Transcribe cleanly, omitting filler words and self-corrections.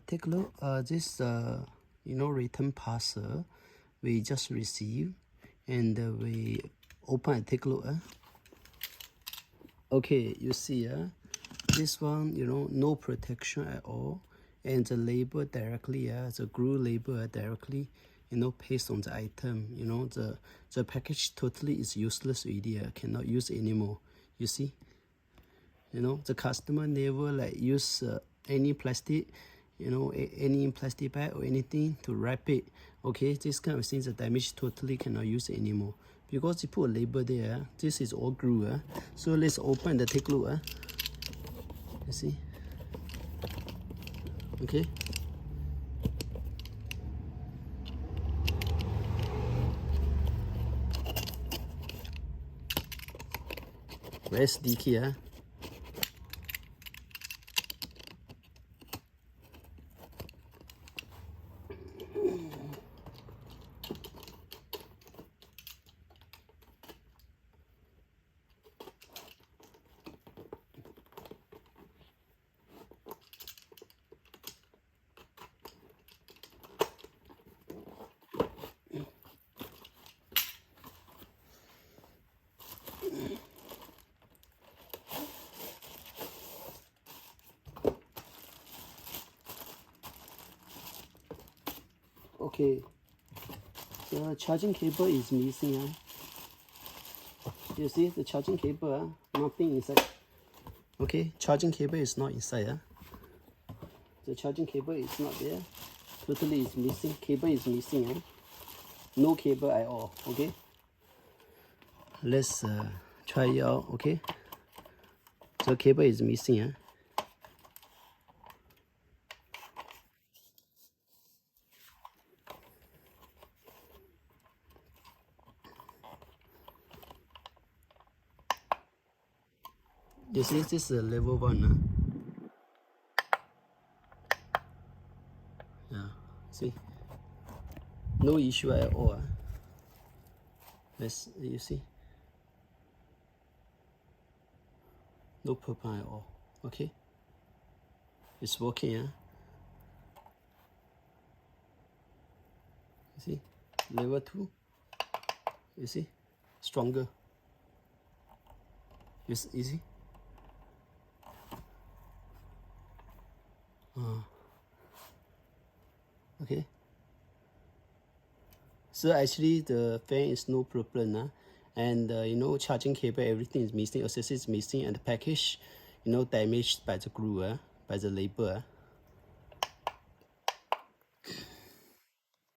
Take a look. This return parcel we just received, and we open and take a look. Okay, you see, this one, no protection at all, and the label directly, the glue label directly, paste on the item. The package totally is useless already. Cannot use anymore. You see, the customer never use any plastic, any plastic bag or anything to wrap it. Okay, this kind of things, the damage totally cannot use anymore because you put a label there. This is all glue. So let's open and take a look. You see, okay. Very sticky. Okay, the charging cable is missing. You see the charging cable, nothing inside. Okay, charging cable is not inside. The charging cable is not there. Totally is missing. Cable is missing. No cable at all. Okay, let's try it out. Okay, the cable is missing. You see, this is level 1. Yeah, see, no issue at all. You see, no problem at all. Okay, it's working. You see, level 2. You see, stronger. You see. Okay, so actually the fan is no problem, and charging cable, everything is missing, accessories is missing, and the package damaged by the glue, by the label.